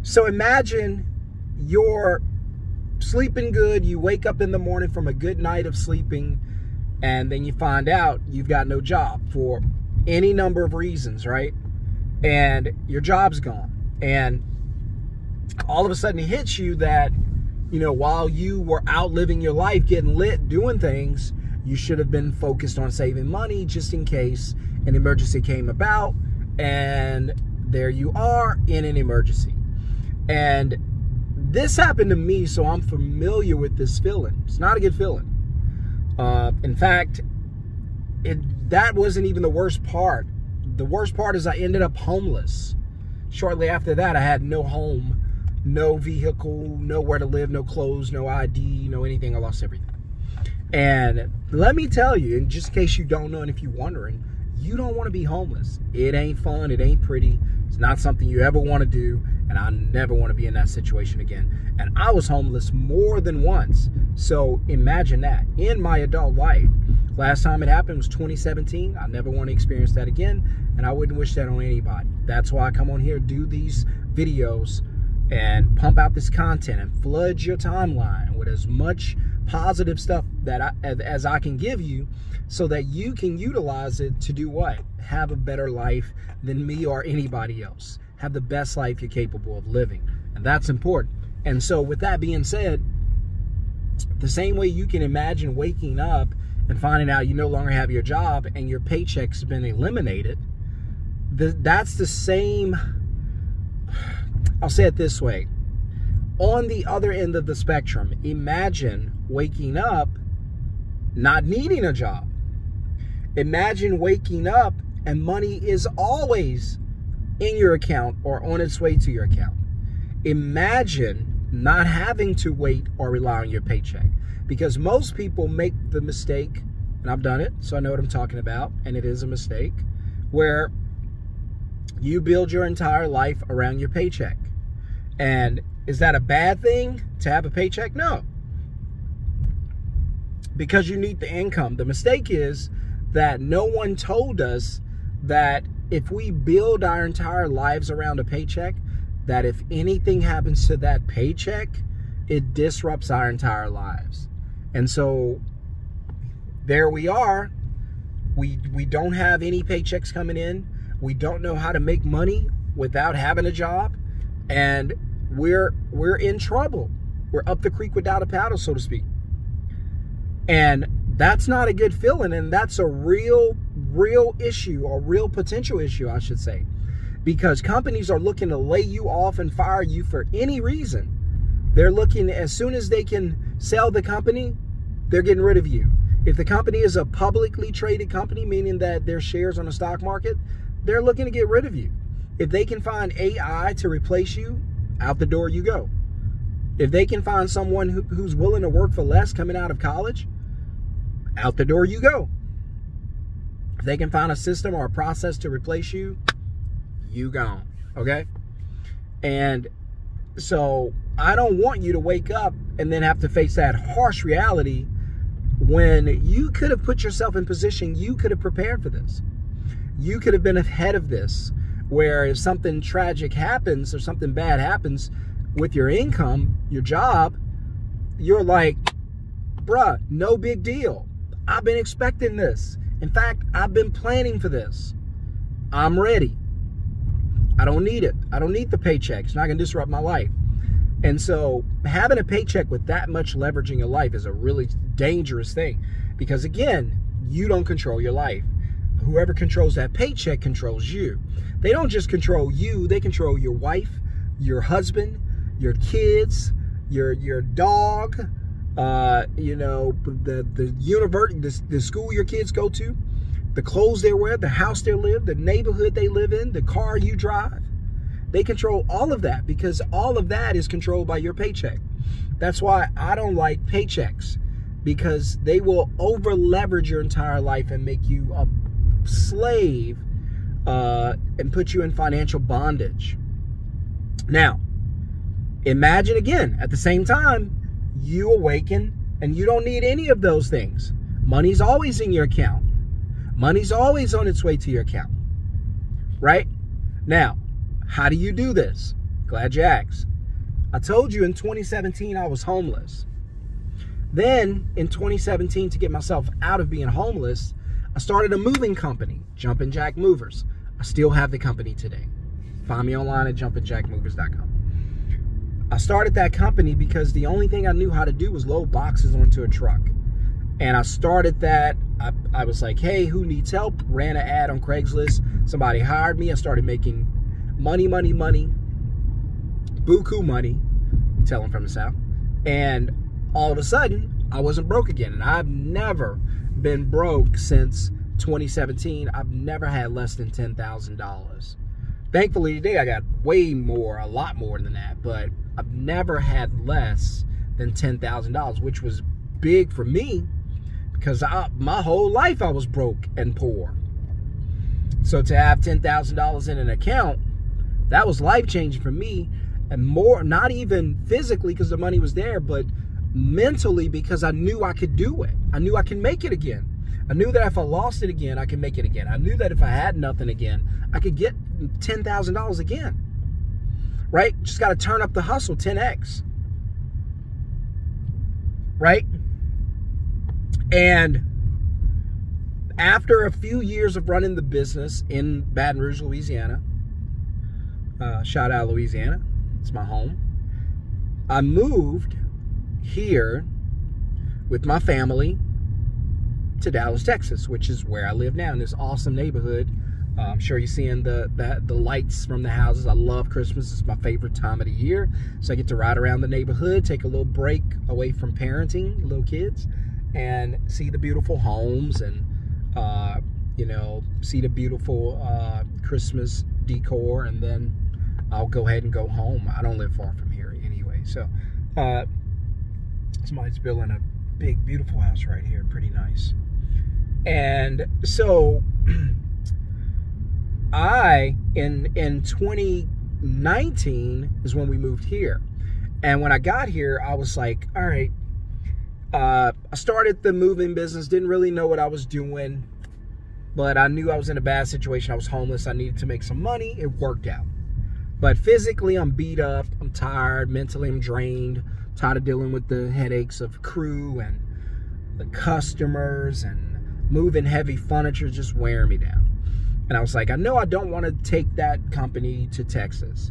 So imagine you're sleeping good. You wake up in the morning from a good night of sleeping, and then you find out you've got no job for any number of reasons, right? And your job's gone. And all of a sudden it hits you that, you know, while you were out living your life, getting lit, doing things, you should have been focused on saving money just in case an emergency came about. And there you are in an emergency. And this happened to me, so I'm familiar with this feeling. It's not a good feeling. In fact, that wasn't even the worst part. The worst part is I ended up homeless. Shortly after that, I had no home, no vehicle, nowhere to live, no clothes, no ID, no anything. I lost everything. And let me tell you, and just in case you don't know, and if you're wondering, you don't want to be homeless. It ain't fun. It ain't pretty. It's not something you ever want to do. And I never want to be in that situation again. And I was homeless more than once. So imagine that. In my adult life, last time it happened was 2017. I never want to experience that again. And I wouldn't wish that on anybody. That's why I come on here, do these videos, and pump out this content and flood your timeline with as much positive stuff that as I can give you, so that you can utilize it to do what? Have a better life than me or anybody else. Have the best life you're capable of living. And that's important. And so with that being said, the same way you can imagine waking up and finding out you no longer have your job and your paycheck's been eliminated, that's the same. I'll say it this way. On the other end of the spectrum, imagine waking up not needing a job. Imagine waking up and money is always in your account or on its way to your account. Imagine not having to wait or rely on your paycheck, because most people make the mistake, and I've done it, so I know what I'm talking about, and it is a mistake, where you build your entire life around your paycheck. And is that a bad thing to have a paycheck? No, because you need the income. The mistake is that no one told us that if we build our entire lives around a paycheck, that if anything happens to that paycheck, it disrupts our entire lives. And so there we are. We don't have any paychecks coming in. We don't know how to make money without having a job. And we're in trouble. We're up the creek without a paddle, so to speak. And that's not a good feeling. And that's a real issue, or real potential issue, I should say, because companies are looking to lay you off and fire you for any reason. They're looking, as soon as they can sell the company, they're getting rid of you. If the company is a publicly traded company, meaning that their shares on the stock market, they're looking to get rid of you. If they can find AI to replace you, out the door you go. If they can find someone who's willing to work for less coming out of college, out the door you go. If they can find a system or a process to replace you, you gone, okay? And so I don't want you to wake up and then have to face that harsh reality when you could have put yourself in position. You could have prepared for this. You could have been ahead of this, where if something tragic happens or something bad happens with your income, your job, you're like, bruh, no big deal. I've been expecting this. In fact, I've been planning for this. I'm ready. I don't need it. I don't need the paycheck. It's not going to disrupt my life. And so having a paycheck with that much leverage in your life is a really dangerous thing, because again, you don't control your life. Whoever controls that paycheck controls you. They don't just control you, they control your wife, your husband, your kids, your dog, you know, the university, the school your kids go to, the clothes they wear, the house they live, the neighborhood they live in, the car you drive. They control all of that, because all of that is controlled by your paycheck. That's why I don't like paychecks, because they will over leverage your entire life and make you a slave and put you in financial bondage. Now, imagine again, at the same time, you awaken and you don't need any of those things. Money's always in your account. Money's always on its way to your account, right? Now, how do you do this? Glad you asked. I told you in 2017 I was homeless. Then in 2017, to get myself out of being homeless, I started a moving company, Jumpin' Jack Movers. I still have the company today. Find me online at jumpinjackmovers.com. I started that company because the only thing I knew how to do was load boxes onto a truck. And I started that. I was like, hey, who needs help? Ran an ad on Craigslist. Somebody hired me. I started making money. Buku money. Tell them from the South. And all of a sudden, I wasn't broke again. And I've never been broke since 2017. I've never had less than $10,000. Thankfully today I got way more, a lot more than that, but I've never had less than $10,000, which was big for me because my whole life I was broke and poor. So to have $10,000 in an account, that was life-changing for me, and more, not even physically because the money was there, but mentally because I knew I could do it. I knew I could make it again. I knew that if I lost it again, I could make it again. I knew that if I had nothing again, I could get $10,000 again. Right? Just got to turn up the hustle 10x. Right? And after a few years of running the business in Baton Rouge, Louisiana, shout out Louisiana, it's my home, I moved here with my family to Dallas, Texas, which is where I live now in this awesome neighborhood. I'm sure you're seeing the lights from the houses. I love Christmas. It's my favorite time of the year. So I get to ride around the neighborhood, take a little break away from parenting little kids, and see the beautiful homes and, you know, see the beautiful Christmas decor. And then I'll go ahead and go home. I don't live far from here anyway. So somebody's building a big, beautiful house right here. Pretty nice. And so in 2019 is when we moved here. And when I got here, I was like, all right, I started the moving business, didn't really know what I was doing, but I knew I was in a bad situation. I was homeless. I needed to make some money. It worked out. But physically, I'm beat up. I'm tired. Mentally, I'm drained. Tired of dealing with the headaches of crew and the customers, and moving heavy furniture just wearing me down. And I was like, I know I don't want to take that company to Texas.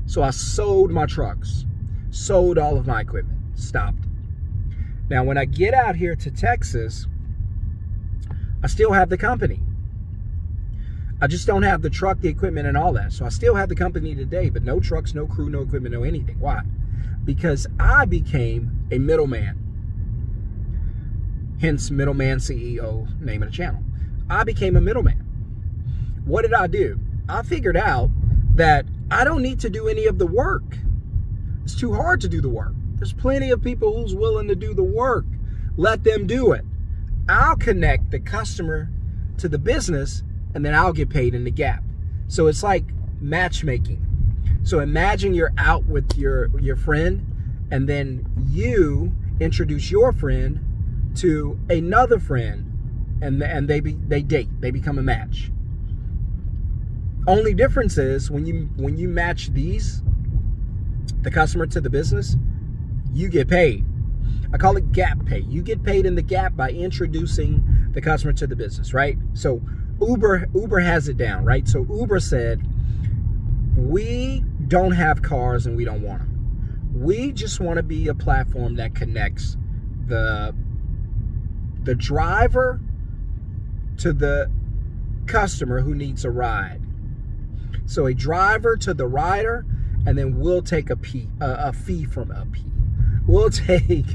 So I sold my trucks, sold all of my equipment, stopped. Now, when I get out here to Texas, I still have the company. I just don't have the truck, the equipment, and all that. So I still have the company today, but no trucks, no crew, no equipment, no anything. Why? Because I became a middleman. Hence, Middleman CEO, name of the channel. I became a middleman. What did I do? I figured out that I don't need to do any of the work. It's too hard to do the work. There's plenty of people who's willing to do the work. Let them do it. I'll connect the customer to the business, and then I'll get paid in the gap. So it's like matchmaking. So imagine you're out with your friend, and then you introduce your friend to another friend, and they date. They become a match. Only difference is when you match the customer to the business, you get paid. I call it gap pay. You get paid in the gap by introducing the customer to the business, right? So Uber has it down, right? So Uber said, we don't have cars and we don't want them. We just want to be a platform that connects the driver to the customer who needs a ride. So a driver to the rider, and then we'll take We'll take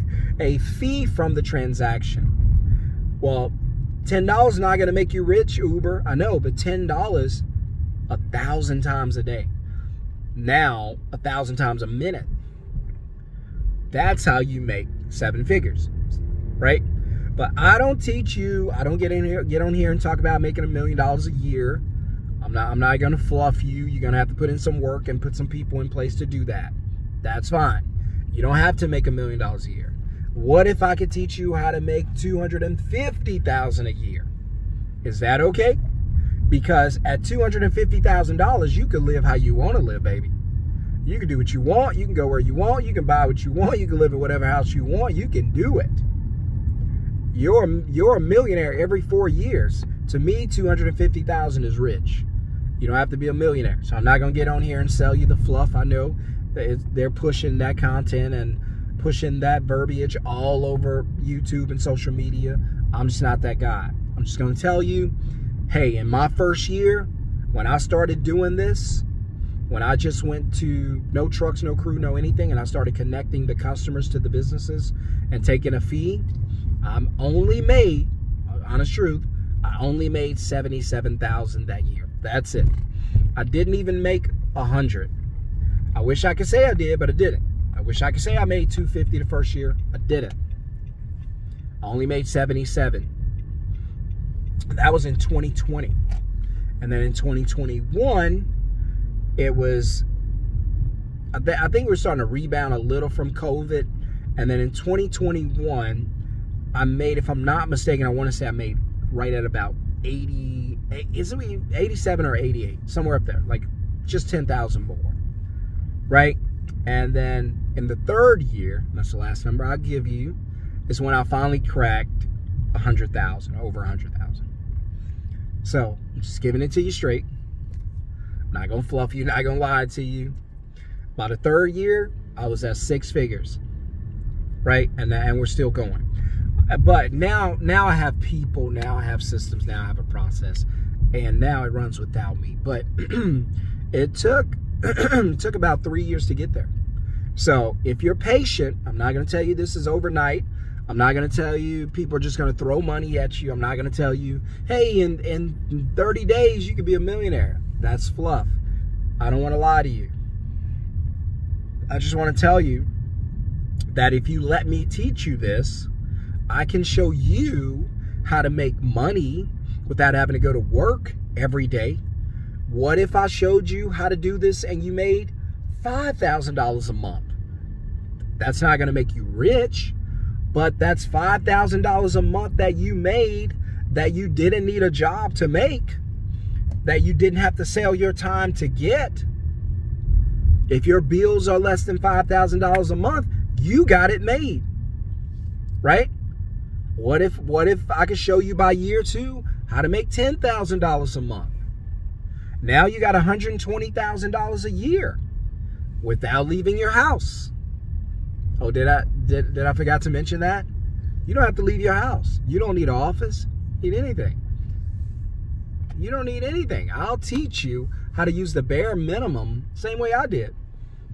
a fee from the transaction. Well, $10 is not going to make you rich, Uber. I know, but $10 1,000 times a day. Now 1,000 times a minute. That's how you make 7 figures, right? But I don't teach you. I don't get on here and talk about making $1 million a year. I'm not going to fluff you. You're going to have to put in some work and put some people in place to do that. That's fine. You don't have to make $1 million a year. What if I could teach you how to make $250,000 a year? Is that okay? Because at $250,000, you could live how you want to live, baby. You can do what you want. You can go where you want. You can buy what you want. You can live in whatever house you want. You can do it. You're a millionaire every 4 years. To me, 250,000 is rich. You don't have to be a millionaire. So I'm not going to get on here and sell you the fluff. I know they're pushing that content and pushing that verbiage all over YouTube and social media. I'm just not that guy. I'm just going to tell you, hey, in my first year, when I started doing this, when I just went to no trucks, no crew, no anything, and I started connecting the customers to the businesses and taking a fee, I'm only made, honest truth, I only made $77,000 that year. That's it. I didn't even make 100. I wish I could say I did, but I didn't. I wish I could say I made 250 the first year. I didn't. I only made 77. That was in 2020. And then in 2021, it was, I think we're starting to rebound a little from COVID. And then in 2021, I made, if I'm not mistaken, I want to say I made right at about 80, is it 87 or 88? Somewhere up there, like just 10,000 more, right? And then in the third year, that's the last number I'll give you, is when I finally cracked 100,000, over 100,000. So I'm just giving it to you straight. I'm not gonna fluff you, not gonna lie to you. By the third year, I was at 6 figures, right? And we're still going. But now I have people, now I have systems, now I have a process, and now it runs without me. But it took about 3 years to get there. So if you're patient, I'm not going to tell you this is overnight. I'm not going to tell you people are just going to throw money at you. I'm not going to tell you, hey, in 30 days you could be a millionaire. That's fluff. I don't want to lie to you. I just want to tell you that if you let me teach you this, I can show you how to make money without having to go to work every day. What if I showed you how to do this and you made $5,000 a month? That's not going to make you rich, but that's $5,000 a month that you made that you didn't need a job to make, that you didn't have to sell your time to get. If your bills are less than $5,000 a month, you got it made, right? What if I could show you by year 2 how to make $10,000 a month? Now you got $120,000 a year without leaving your house. Oh, did I forgot to mention that? You don't have to leave your house. You don't need an office. You don't need anything. You don't need anything. I'll teach you how to use the bare minimum, same way I did.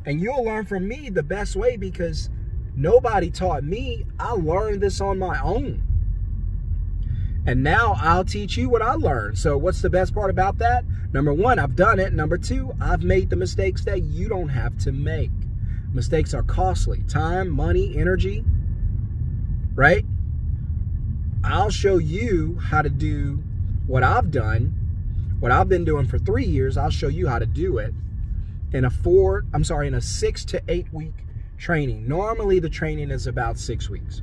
And you'll learn from me the best way, because nobody taught me. I learned this on my own. And now I'll teach you what I learned. So what's the best part about that? Number 1, I've done it. Number 2, I've made the mistakes that you don't have to make. Mistakes are costly. Time, money, energy, right? I'll show you how to do what I've done, what I've been doing for 3 years. I'll show you how to do it in a 6 to 8 week training. Normally the training is about 6 weeks.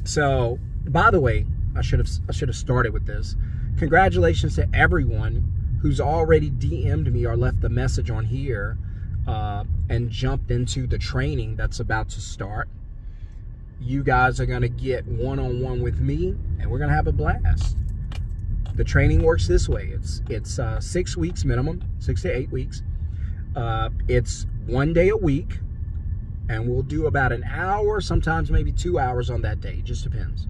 So, by the way, I should have started with this. Congratulations to everyone who's already DM'd me or left a message on here and jumped into the training that's about to start. You guys are going to get one-on-one with me, and we're going to have a blast. The training works this way. It's 6 weeks minimum, 6 to 8 weeks. It's 1 day a week, and we'll do about an hour, sometimes maybe 2 hours on that day. It just depends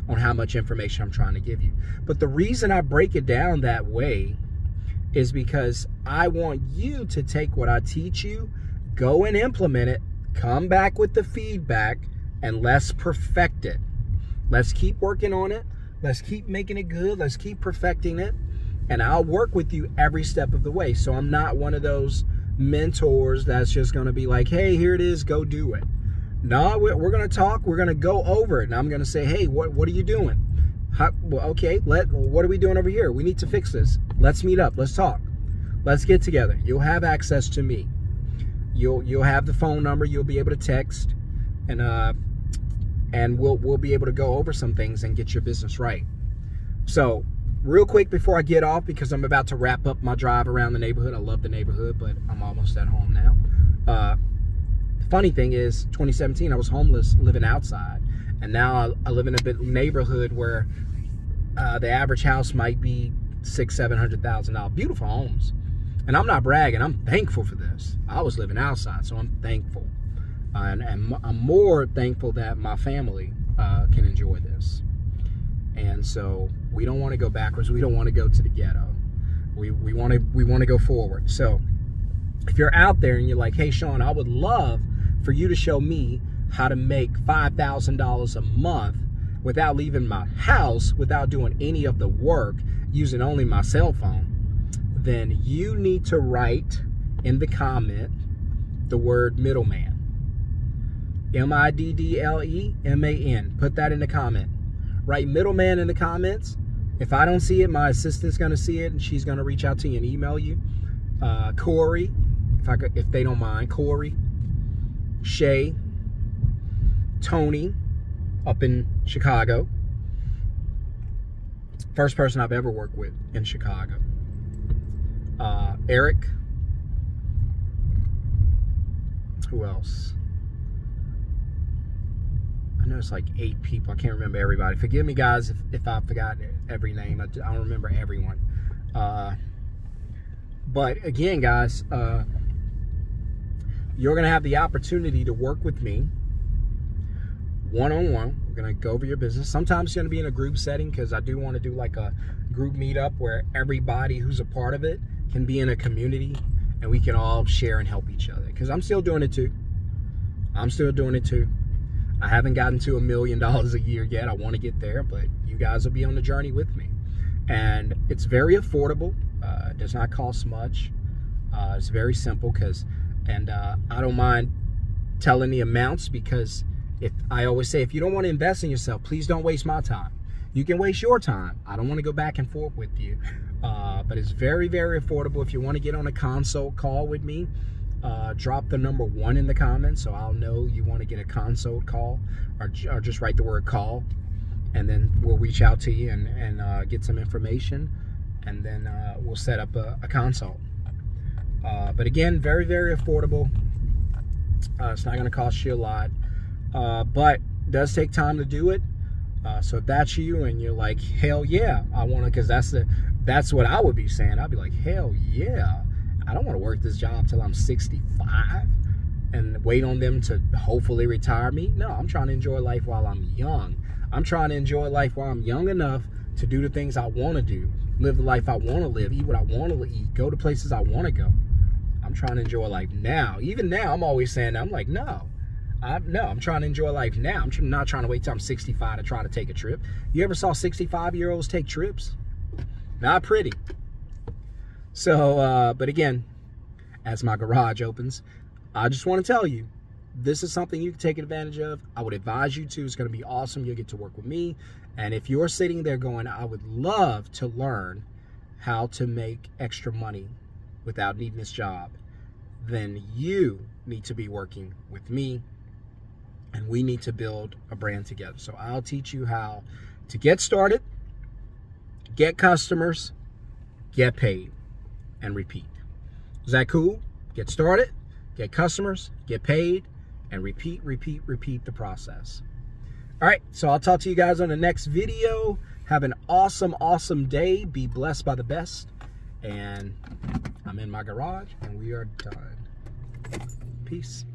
on how much information I'm trying to give you. But the reason I break it down that way is because I want you to take what I teach you, go and implement it, come back with the feedback, and let's perfect it. Let's keep working on it. Let's keep making it good. Let's keep perfecting it. And I'll work with you every step of the way. So I'm not one of those mentors that's just going to be like, hey, here it is, go do it. No, we're going to talk. We're going to go over it. And I'm going to say, hey, what are you doing? Well, okay, what are we doing over here? We need to fix this. Let's meet up. Let's talk. Let's get together. You'll have access to me. You'll have the phone number. You'll be able to text, and we'll be able to go over some things and get your business right. So real quick before I get off, because I'm about to wrap up my drive around the neighborhood. I love the neighborhood, but I'm almost at home now. The funny thing is, 2017, I was homeless, living outside. And now I live in a neighborhood where the average house might be $600,000-$700,000. Beautiful homes. And I'm not bragging. I'm thankful for this. I was living outside, so I'm thankful. And I'm more thankful that my family can enjoy this. And so we don't want to go backwards. We don't want to go to the ghetto. We want to go forward. So if you're out there and you're like, hey, Sean, I would love for you to show me how to make $5,000 a month without leaving my house, without doing any of the work, using only my cell phone, then you need to write in the comment the word middleman. MIDDLEMAN. Put that in the comment. Write middleman in the comments. If I don't see it, my assistant's going to see it, and she's going to reach out to you and email you. Corey, if they don't mind. Corey, Shay, Tony, up in Chicago. First person I've ever worked with in Chicago. Eric. Who else? I know it's like 8 people. I can't remember everybody. Forgive me, guys, if I forgot every name. I don't remember everyone. But again, guys, you're going to have the opportunity to work with me one-on-one. We're going to go over your business. Sometimes it's going to be in a group setting, because I do want to do like a group meetup where everybody who's a part of it can be in a community and we can all share and help each other. Because I'm still doing it too. I'm still doing it too. I haven't gotten to $1 million a year yet. I want to get there, but you guys will be on the journey with me. And it's very affordable. It does not cost much. It's very simple, and I don't mind telling the amounts, because I always say, if you don't want to invest in yourself, please don't waste my time. You can waste your time. I don't want to go back and forth with you. But it's very, very affordable. If you want to get on a consult call with me, drop the number 1 in the comments, so I'll know you want to get a consult call, or just write the word call, and then we'll reach out to you and get some information, and then we'll set up a consult. But again, very, very affordable. It's not going to cost you a lot, but it does take time to do it. So if that's you and you're like, hell yeah, I want to, because that's what I would be saying. I'd be like, hell yeah. I don't want to work this job till I'm 65 and wait on them to hopefully retire me. No, I'm trying to enjoy life while I'm young. I'm trying to enjoy life while I'm young enough to do the things I want to do, live the life I want to live, eat what I want to eat, go to places I want to go. I'm trying to enjoy life now. Even now, I'm always saying that. I'm like, no, I'm trying to enjoy life now. I'm not trying to wait till I'm 65 to try to take a trip. You ever saw 65-year-olds take trips? Not pretty. So, but again, as my garage opens, I just want to tell you, this is something you can take advantage of. I would advise you to. It's going to be awesome. You'll get to work with me. And if you're sitting there going, I would love to learn how to make extra money without needing this job, then you need to be working with me, and we need to build a brand together. So I'll teach you how to get started, get customers, get paid, and repeat. Is that cool? Get started, get customers, get paid, and repeat the process. All right, so I'll talk to you guys on the next video. Have an awesome, awesome day. Be blessed by the best. And I'm in my garage, and we are done. Peace.